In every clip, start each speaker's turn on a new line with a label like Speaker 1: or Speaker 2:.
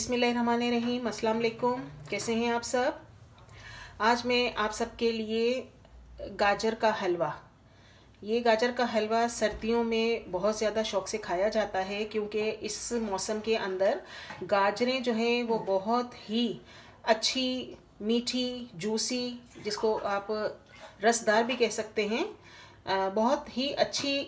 Speaker 1: बिस्मिल्लाहिर्रहमानिर्रहीम। अस्सलाम वालेकुम। कैसे हैं आप सब? आज मैं आप सबके लिए गाजर का हलवा, ये गाजर का हलवा सर्दियों में बहुत ज़्यादा शौक़ से खाया जाता है, क्योंकि इस मौसम के अंदर गाजरें जो हैं वो बहुत ही अच्छी, मीठी, जूसी, जिसको आप रसदार भी कह सकते हैं, बहुत ही अच्छी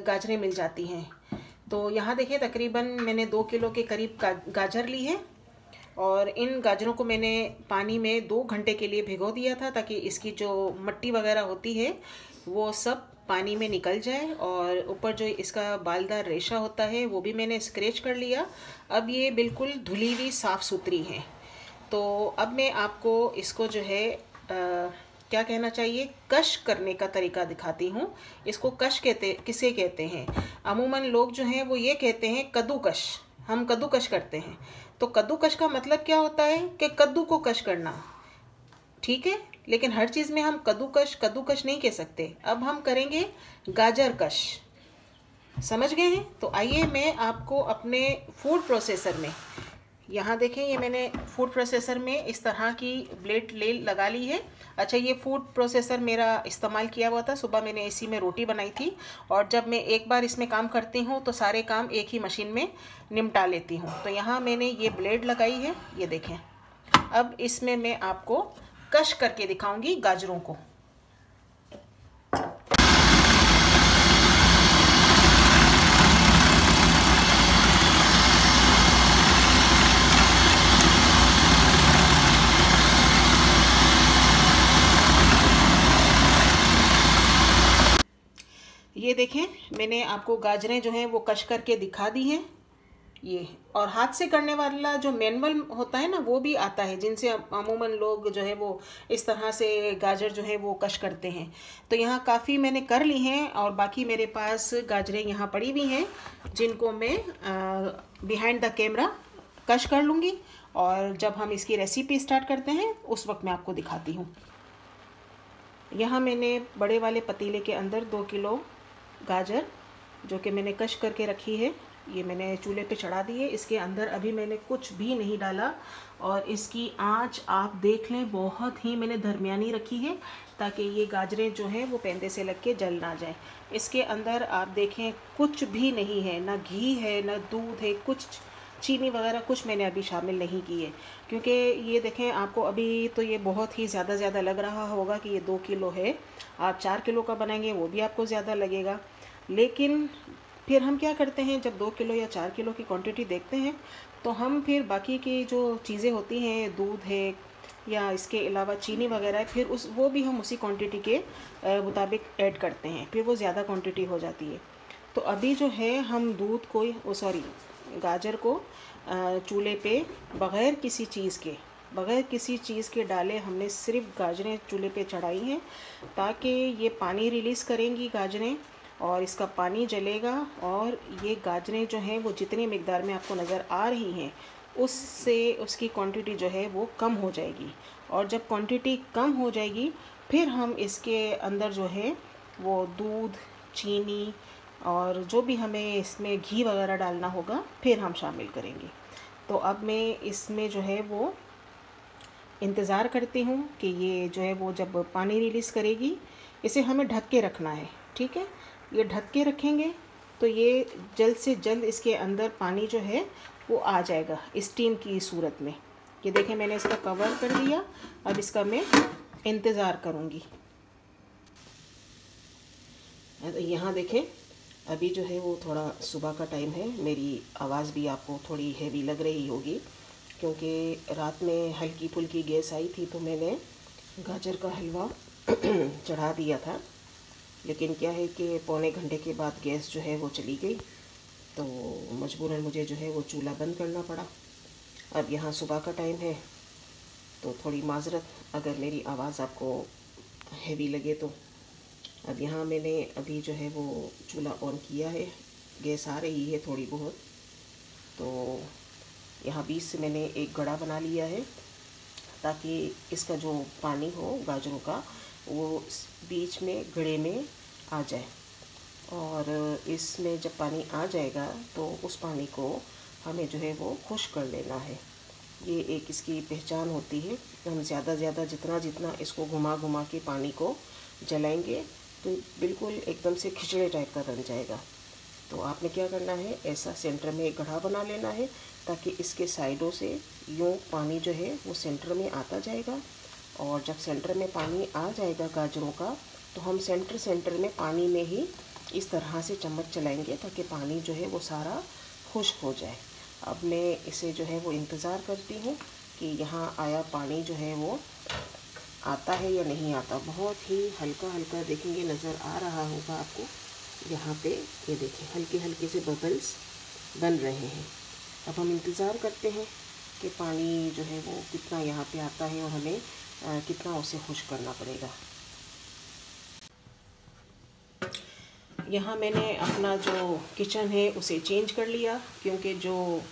Speaker 1: गाजरें मिल जाती हैं। तो यहाँ देखिए, तकरीबन मैंने 2 किलो के करीब गाजर ली है और इन गाजरों को मैंने पानी में 2 घंटे के लिए भिगो दिया था, ताकि इसकी जो मिट्टी वगैरह होती है वो सब पानी में निकल जाए, और ऊपर जो इसका बालदार रेशा होता है वो भी मैंने स्क्रैच कर लिया। अब ये बिल्कुल धुली हुई साफ़ सुथरी हैं। तो अब मैं आपको इसको जो है क्या कहना चाहिए, कश करने का तरीका दिखाती हूँ। इसको कश किसे कहते हैं? अमूमन लोग जो हैं वो ये कहते हैं कद्दूकश, हम कद्दूकश करते हैं। तो कद्दूकश का मतलब क्या होता है कि कद्दू को कश करना, ठीक है। लेकिन हर चीज़ में हम कद्दूकश नहीं कह सकते। अब हम करेंगे गाजर कश, समझ गए हैं? तो आइए मैं आपको अपने फूड प्रोसेसर में, यहाँ देखें, ये मैंने फूड प्रोसेसर में इस तरह की ब्लेड लगा ली है। अच्छा, ये फूड प्रोसेसर मेरा इस्तेमाल किया हुआ था, सुबह मैंने इसी में रोटी बनाई थी, और जब मैं एक बार इसमें काम करती हूँ तो सारे काम एक ही मशीन में निपटा लेती हूँ। तो यहाँ मैंने ये ब्लेड लगाई है, ये देखें। अब इसमें मैं आपको कश करके दिखाऊंगी गाजरों को। ये देखें, मैंने आपको गाजरें जो हैं वो कश करके दिखा दी हैं ये। और हाथ से करने वाला जो मैनुअल होता है ना, वो भी आता है, जिनसे अमूमन लोग जो है वो इस तरह से गाजर जो है वो कश करते हैं। तो यहाँ काफ़ी मैंने कर ली हैं, और बाकी मेरे पास गाजरें यहाँ पड़ी हुई हैं, जिनको मैं बिहाइंड द कैमरा कश कर लूँगी, और जब हम इसकी रेसिपी स्टार्ट करते हैं उस वक्त मैं आपको दिखाती हूँ। यहाँ मैंने बड़े वाले पतीले के अंदर 2 किलो गाजर जो कि मैंने कश करके रखी है, ये मैंने चूल्हे पे चढ़ा दी है। इसके अंदर अभी मैंने कुछ भी नहीं डाला, और इसकी आंच आप देख लें, बहुत ही मैंने दरमियानी रखी है, ताकि ये गाजरें जो हैं वो पेंदे से लग के जल ना जाए। इसके अंदर आप देखें कुछ भी नहीं है, ना घी है, ना दूध है, कुछ चीनी वगैरह कुछ मैंने अभी शामिल नहीं की है, क्योंकि ये देखें, आपको अभी तो ये बहुत ही ज़्यादा लग रहा होगा कि ये 2 किलो है। आप 4 किलो का बनाएंगे वो भी आपको ज़्यादा लगेगा। लेकिन फिर हम क्या करते हैं, जब 2 किलो या 4 किलो की क्वांटिटी देखते हैं, तो हम फिर बाकी की जो चीज़ें होती हैं, दूध है या इसके अलावा चीनी वगैरह है, फिर वो भी हम उसी क्वांटिटी के मुताबिक ऐड करते हैं, फिर वो ज़्यादा क्वांटिटी हो जाती है। तो अभी जो है हम दूध को गाजर को चूल्हे पे बग़ैर किसी चीज़ के डाले हमने सिर्फ गाजरें चूल्हे पे चढ़ाई हैं, ताकि ये पानी रिलीज़ करेंगी गाजरें, और इसका पानी जलेगा, और ये गाजरें जो हैं वो जितनी मिक़दार में आपको नज़र आ रही हैं, उससे उसकी क्वांटिटी जो है वो कम हो जाएगी। और जब क्वांटिटी कम हो जाएगी, फिर हम इसके अंदर जो है वो दूध, चीनी और जो भी हमें इसमें घी वगैरह डालना होगा फिर हम शामिल करेंगे। तो अब मैं इसमें जो है वो इंतज़ार करती हूँ कि ये जो है वो जब पानी रिलीज़ करेगी, इसे हमें ढक के रखना है, ठीक है। ये ढक के रखेंगे तो ये जल्द से जल्द इसके अंदर पानी जो है वो आ जाएगा स्टीम की सूरत में। ये देखें, मैंने इसका कवर कर दिया। अब इसका मैं इंतज़ार करूँगी। यहाँ देखें, अभी जो है वो थोड़ा सुबह का टाइम है, मेरी आवाज़ भी आपको थोड़ी हैवी लग रही होगी, क्योंकि रात में हल्की फुल्की गैस आई थी, तो मैंने गाजर का हलवा चढ़ा दिया था। लेकिन क्या है कि पौने घंटे के बाद गैस जो है वो चली गई, तो मजबूरन मुझे जो है वो चूल्हा बंद करना पड़ा। अब यहाँ सुबह का टाइम है, तो थोड़ी माजरत अगर मेरी आवाज़ आपको हैवी लगे तो। अब यहाँ मैंने अभी जो है वो चूल्हा ऑन किया है, गैस आ रही है थोड़ी बहुत। तो यहाँ बीच से मैंने एक गड़ा बना लिया है, ताकि इसका जो पानी हो गाजरों का वो बीच में गड़े में आ जाए। और इसमें जब पानी आ जाएगा तो उस पानी को हमें जो है वो खुश्क कर लेना है। ये एक इसकी पहचान होती है। हम ज़्यादा ज़्यादा जितना इसको घुमा घुमा के पानी को जलाएंगे तो बिल्कुल एकदम से खिचड़ी टाइप का बन जाएगा। तो आपने क्या करना है, ऐसा सेंटर में एक गड्ढा बना लेना है ताकि इसके साइडों से यूँ पानी जो है वो सेंटर में आता जाएगा। और जब सेंटर में पानी आ जाएगा गाजरों का, तो हम सेंटर में पानी में ही इस तरह से चम्मच चलाएंगे ताकि पानी जो है वो सारा खुश्क हो जाए। अब मैं इसे जो है वो इंतज़ार करती हूँ कि यहाँ आया पानी जो है वो आता है या नहीं आता। बहुत ही हल्का हल्का देखेंगे नज़र आ रहा होगा आपको यहाँ पे। ये देखिए हल्के हल्के से बबल्स बन रहे हैं। अब हम इंतज़ार करते हैं कि पानी जो है वो कितना यहाँ पे आता है और हमें कितना उसे खुश्क करना पड़ेगा। यहाँ मैंने अपना जो किचन है उसे चेंज कर लिया क्योंकि जो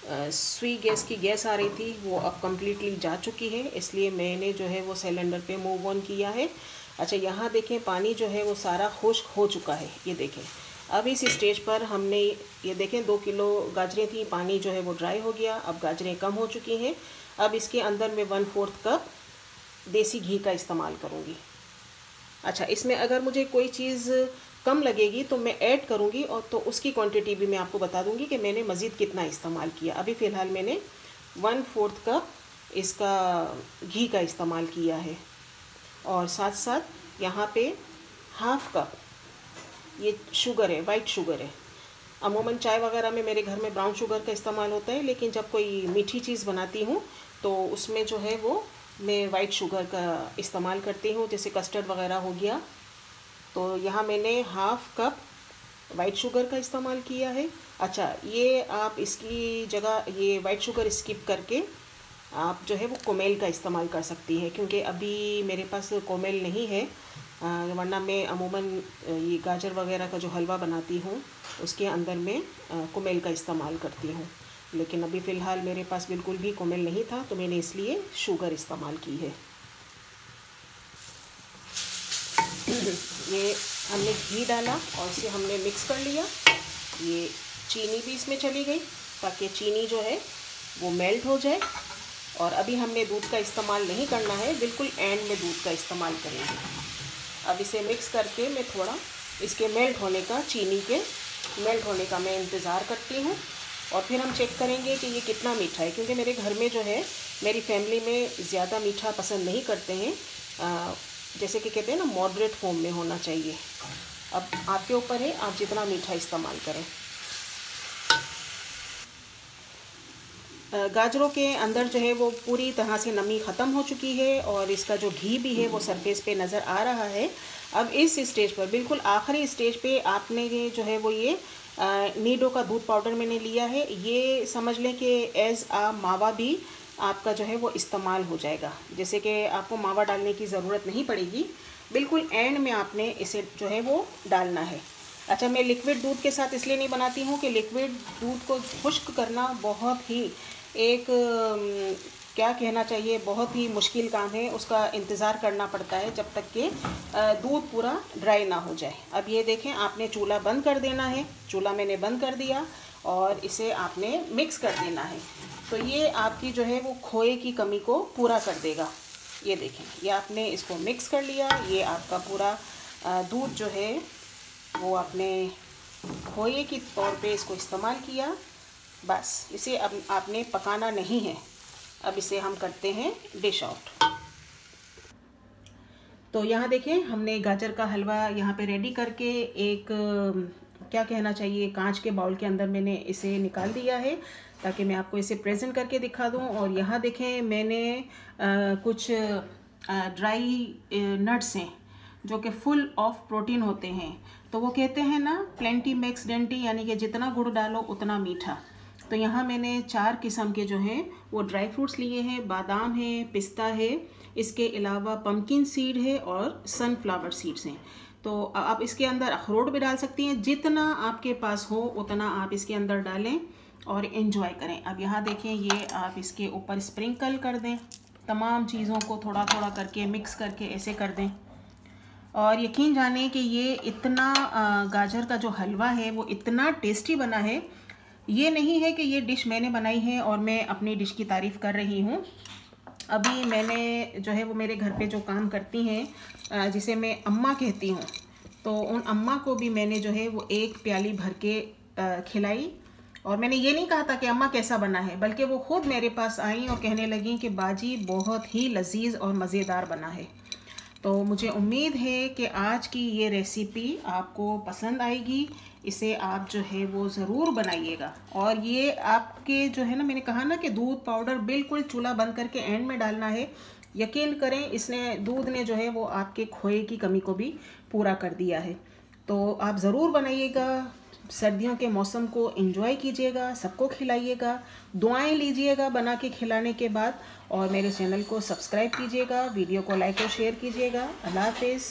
Speaker 1: सुई गैस की गैस आ रही थी वो अब कम्प्लीटली जा चुकी है, इसलिए मैंने जो है वो सिलेंडर पे मूव ऑन किया है। अच्छा, यहाँ देखें पानी जो है वो सारा खुश्क हो चुका है। ये देखें अब इस स्टेज पर हमने ये देखें 2 किलो गाजरें थी, पानी जो है वो ड्राई हो गया। अब गाजरें कम हो चुकी हैं। अब इसके अंदर मैं 1/4 कप देसी घी का इस्तेमाल करूँगी। अच्छा, इसमें अगर मुझे कोई चीज़ कम लगेगी तो मैं ऐड करूँगी और तो उसकी क्वांटिटी भी मैं आपको बता दूँगी कि मैंने मज़ीद कितना इस्तेमाल किया। अभी फ़िलहाल मैंने 1/4 कप इसका घी का इस्तेमाल किया है और साथ साथ यहाँ पे 1/2 कप ये शुगर है, वाइट शुगर है। अमूमन चाय वगैरह में मेरे घर में ब्राउन शुगर का इस्तेमाल होता है, लेकिन जब कोई मीठी चीज़ बनाती हूँ तो उसमें जो है वो मैं वाइट शुगर का इस्तेमाल करती हूँ, जैसे कस्टर्ड वगैरह हो गया। तो यहाँ मैंने 1/2 कप वाइट शुगर का इस्तेमाल किया है। अच्छा, ये आप इसकी जगह ये वाइट शुगर स्किप करके आप जो है वो कोमेल का इस्तेमाल कर सकती हैं, क्योंकि अभी मेरे पास कोमेल नहीं है, वरना मैं अमूमन ये गाजर वगैरह का जो हलवा बनाती हूँ उसके अंदर मैं कोमेल का इस्तेमाल करती हूँ। लेकिन अभी फ़िलहाल मेरे पास बिल्कुल भी कोमेल नहीं था तो मैंने इसलिए शुगर इस्तेमाल की है। ये हमने घी डाला और इसे हमने मिक्स कर लिया। ये चीनी भी इसमें चली गई ताकि चीनी जो है वो मेल्ट हो जाए। और अभी हमने दूध का इस्तेमाल नहीं करना है, बिल्कुल एंड में दूध का इस्तेमाल करेंगे। अब इसे मिक्स करके मैं थोड़ा इसके मेल्ट होने का, चीनी के मेल्ट होने का मैं इंतज़ार करती हूँ और फिर हम चेक करेंगे कि ये कितना मीठा है, क्योंकि मेरे घर में जो है मेरी फैमिली में ज़्यादा मीठा पसंद नहीं करते हैं। जैसे कि कहते हैं ना, मॉडरेट फॉर्म में होना चाहिए। अब आपके ऊपर है, आप जितना मीठा इस्तेमाल करें। गाजरों के अंदर जो है वो पूरी तरह से नमी ख़त्म हो चुकी है और इसका जो घी भी है वो सरफेस पे नज़र आ रहा है। अब इस स्टेज पर, बिल्कुल आखिरी स्टेज पे, आपने जो है वो ये नीडो का दूध पाउडर मैंने लिया है। ये समझ लें कि एज़ आ मावा भी आपका जो है वो इस्तेमाल हो जाएगा, जैसे कि आपको मावा डालने की ज़रूरत नहीं पड़ेगी। बिल्कुल एंड में आपने इसे जो है वो डालना है। अच्छा, मैं लिक्विड दूध के साथ इसलिए नहीं बनाती हूँ कि लिक्विड दूध को खुश्क करना बहुत ही एक क्या कहना चाहिए, बहुत ही मुश्किल काम है। उसका इंतज़ार करना पड़ता है जब तक कि दूध पूरा ड्राई ना हो जाए। अब ये देखें, आपने चूल्हा बंद कर देना है। चूल्हा मैंने बंद कर दिया और इसे आपने मिक्स कर देना है। तो ये आपकी जो है वो खोए की कमी को पूरा कर देगा। ये देखें, ये आपने इसको मिक्स कर लिया। ये आपका पूरा दूध जो है वो आपने खोए के तौर पे इसको इस्तेमाल किया। बस इसे अब आपने पकाना नहीं है। अब इसे हम करते हैं डिश आउट। तो यहाँ देखें, हमने गाजर का हलवा यहाँ पे रेडी करके एक क्या कहना चाहिए, कांच के बाउल के अंदर मैंने इसे निकाल दिया है ताकि मैं आपको इसे प्रेजेंट करके दिखा दूँ। और यहाँ देखें, मैंने कुछ ड्राई नट्स हैं जो कि फुल ऑफ प्रोटीन होते हैं। तो वो कहते हैं ना, प्लेंटी मेक्स डेंटी, यानी कि जितना गुड़ डालो उतना मीठा। तो यहाँ मैंने 4 किस्म के जो हैं वो ड्राई फ्रूट्स लिए हैं। बादाम है, पिस्ता है, इसके अलावा पम्पकिन सीड है और सनफ्लावर सीड्स हैं। तो आप इसके अंदर अखरोट भी डाल सकती हैं। जितना आपके पास हो उतना आप इसके अंदर डालें और एंजॉय करें। अब यहाँ देखें, ये आप इसके ऊपर स्प्रिंकल कर दें। तमाम चीज़ों को थोड़ा थोड़ा करके मिक्स करके ऐसे कर दें। और यकीन जानें कि ये इतना गाजर का जो हलवा है वो इतना टेस्टी बना है ये नहीं है कि ये डिश मैंने बनाई है और मैं अपनी डिश की तारीफ़ कर रही हूँ। अभी मैंने जो है वो मेरे घर पे जो काम करती हैं, जिसे मैं अम्मा कहती हूँ, तो उन अम्मा को भी मैंने जो है वो एक प्याली भर के खिलाई। और मैंने ये नहीं कहा था कि अम्मा कैसा बना है, बल्कि वो खुद मेरे पास आई और कहने लगी कि बाजी बहुत ही लजीज और मज़ेदार बना है। तो मुझे उम्मीद है कि आज की ये रेसिपी आपको पसंद आएगी। इसे आप जो है वो ज़रूर बनाइएगा। और ये आपके जो है ना, मैंने कहा ना कि दूध पाउडर बिल्कुल चूल्हा बंद करके एंड में डालना है। यकीन करें, दूध ने जो है वो आपके खोए की कमी को भी पूरा कर दिया है। तो आप ज़रूर बनाइएगा, सर्दियों के मौसम को एंजॉय कीजिएगा, सबको खिलाइएगा, दुआएं लीजिएगा बना के खिलाने के बाद। और मेरे चैनल को सब्सक्राइब कीजिएगा, वीडियो को लाइक और शेयर कीजिएगा। अल्लाह हाफिज़।